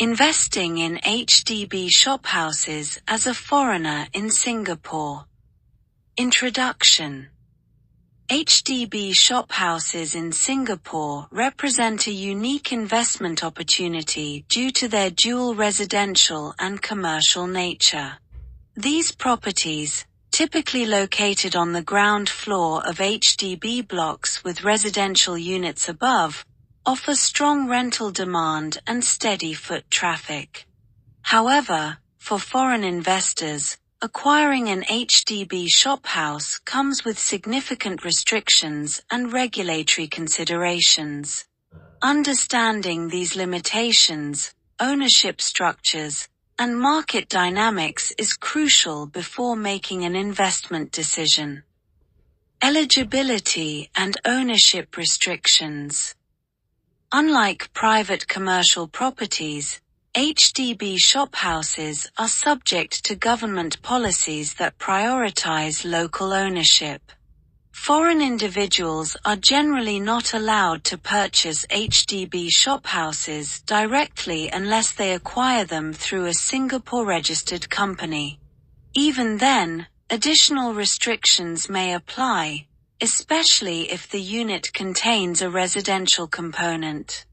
Investing in HDB Shophouses as a foreigner in Singapore. Introduction. HDB Shophouses in Singapore represent a unique investment opportunity due to their dual residential and commercial nature. These properties, typically located on the ground floor of HDB blocks with residential units above, offer strong rental demand and steady foot traffic. However, for foreign investors, acquiring an HDB shophouse comes with significant restrictions and regulatory considerations. Understanding these limitations, ownership structures, and market dynamics is crucial before making an investment decision. Eligibility and ownership restrictions. Unlike private commercial properties, HDB shophouses are subject to government policies that prioritize local ownership. Foreign individuals are generally not allowed to purchase HDB shophouses directly unless they acquire them through a Singapore-registered company. Even then, additional restrictions may apply, especially if the unit contains a residential component.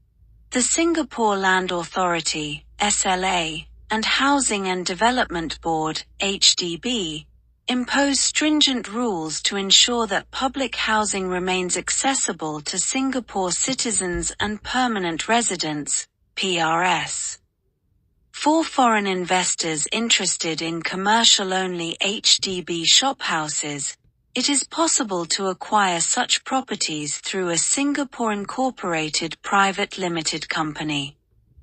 The Singapore Land Authority, SLA, and Housing and Development Board, HDB, impose stringent rules to ensure that public housing remains accessible to Singapore citizens and permanent residents, PRS. For foreign investors interested in commercial-only HDB shophouses, it is possible to acquire such properties through a Singapore-incorporated private limited company.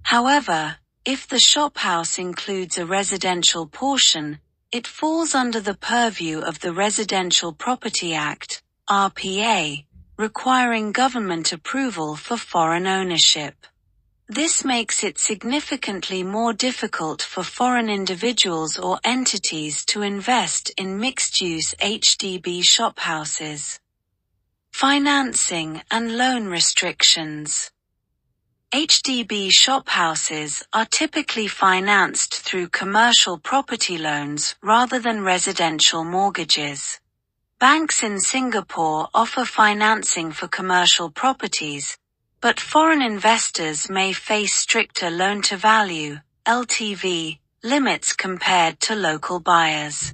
However, if the shophouse includes a residential portion, it falls under the purview of the Residential Property Act, RPA, requiring government approval for foreign ownership. This makes it significantly more difficult for foreign individuals or entities to invest in mixed-use HDB shophouses. Financing and loan restrictions. HDB shophouses are typically financed through commercial property loans rather than residential mortgages. Banks in Singapore offer financing for commercial properties, but foreign investors may face stricter loan-to-value, LTV, limits compared to local buyers.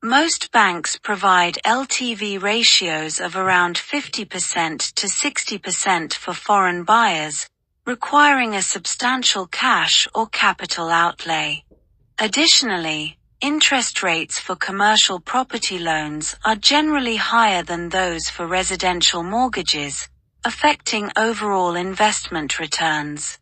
Most banks provide LTV ratios of around 50% to 60% for foreign buyers, requiring a substantial cash or capital outlay. Additionally, interest rates for commercial property loans are generally higher than those for residential mortgages, affecting overall investment returns.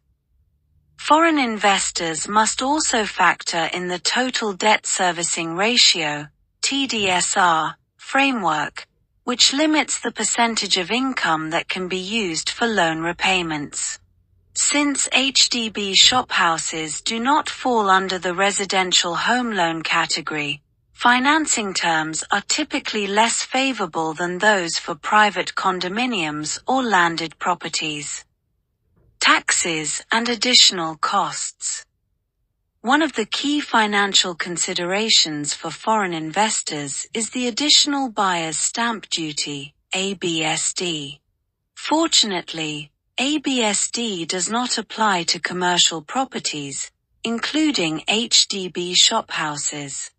Foreign investors must also factor in the total debt servicing ratio, TDSR, framework, which limits the percentage of income that can be used for loan repayments. Since HDB shophouses do not fall under the residential home loan category, financing terms are typically less favorable than those for private condominiums or landed properties. Taxes and additional costs. One of the key financial considerations for foreign investors is the additional buyer's stamp duty, ABSD. Fortunately, ABSD does not apply to commercial properties, including HDB shophouses.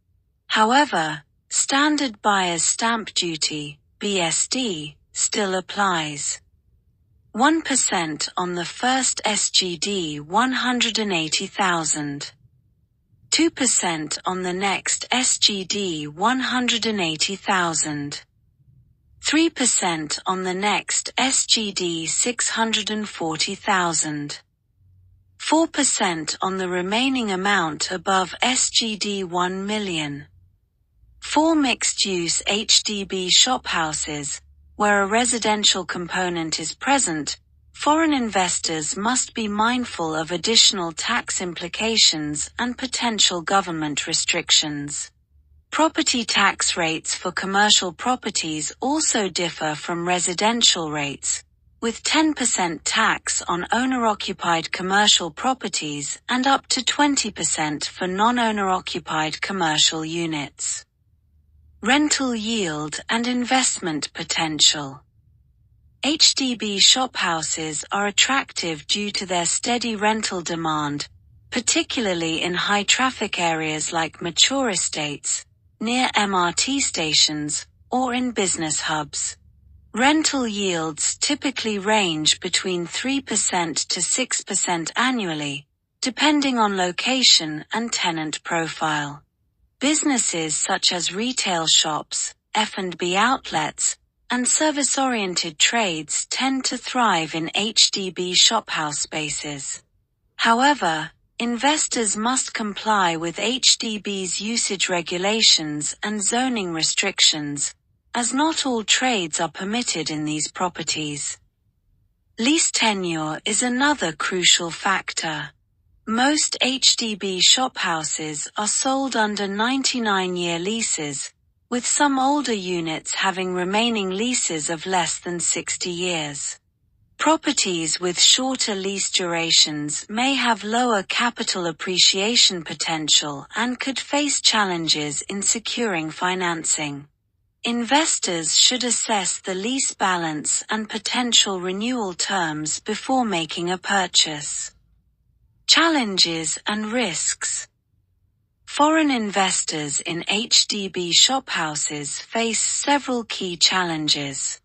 However, standard buyer's stamp duty, BSD, still applies. 1% on the first SGD 180,000. 2% on the next SGD 180,000. 3% on the next SGD 640,000. 4% on the remaining amount above SGD 1 million. For mixed-use HDB shophouses, where a residential component is present, foreign investors must be mindful of additional tax implications and potential government restrictions. Property tax rates for commercial properties also differ from residential rates, with 10% tax on owner-occupied commercial properties and up to 20% for non-owner-occupied commercial units. Rental yield and investment potential. HDB shophouses are attractive due to their steady rental demand, particularly in high-traffic areas like mature estates, near MRT stations, or in business hubs. Rental yields typically range between 3% to 6% annually, depending on location and tenant profile. Businesses such as retail shops, F&B outlets, and service-oriented trades tend to thrive in HDB shophouse spaces. However, investors must comply with HDB's usage regulations and zoning restrictions, as not all trades are permitted in these properties. Lease tenure is another crucial factor. Most HDB shophouses are sold under 99-year leases, with some older units having remaining leases of less than 60 years. Properties with shorter lease durations may have lower capital appreciation potential and could face challenges in securing financing. Investors should assess the lease balance and potential renewal terms before making a purchase. Challenges and risks. Foreign investors in HDB shophouses face several key challenges.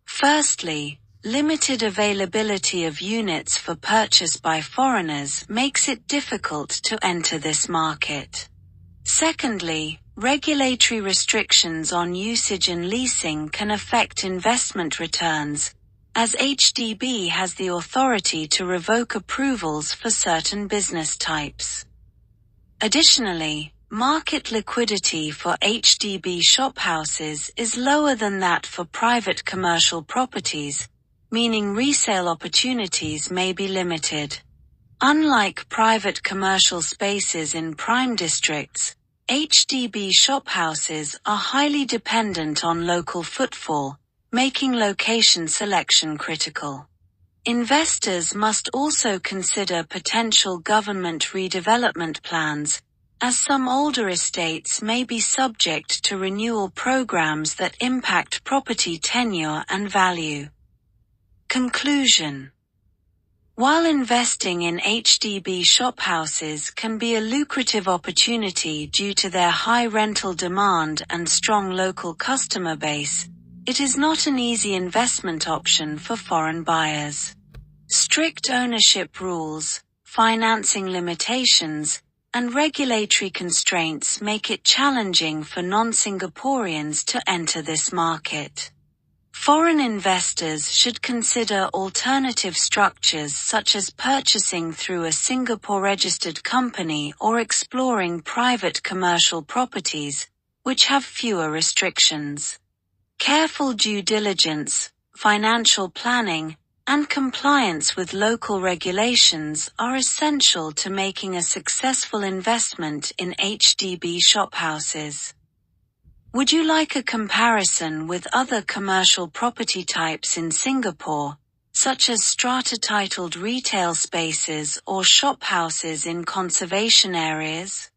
Firstly, limited availability of units for purchase by foreigners makes it difficult to enter this market. Secondly, regulatory restrictions on usage and leasing can affect investment returns, as HDB has the authority to revoke approvals for certain business types. Additionally, market liquidity for HDB shophouses is lower than that for private commercial properties, meaning resale opportunities may be limited. Unlike private commercial spaces in prime districts, HDB shophouses are highly dependent on local footfall, making location selection critical. Investors must also consider potential government redevelopment plans, as some older estates may be subject to renewal programs that impact property tenure and value. Conclusion. While investing in HDB shophouses can be a lucrative opportunity due to their high rental demand and strong local customer base, it is not an easy investment option for foreign buyers. Strict ownership rules, financing limitations, and regulatory constraints make it challenging for non-Singaporeans to enter this market. Foreign investors should consider alternative structures such as purchasing through a Singapore-registered company or exploring private commercial properties, which have fewer restrictions. Careful due diligence, financial planning, and compliance with local regulations are essential to making a successful investment in HDB shophouses. Would you like a comparison with other commercial property types in Singapore, such as strata-titled retail spaces or shophouses in conservation areas?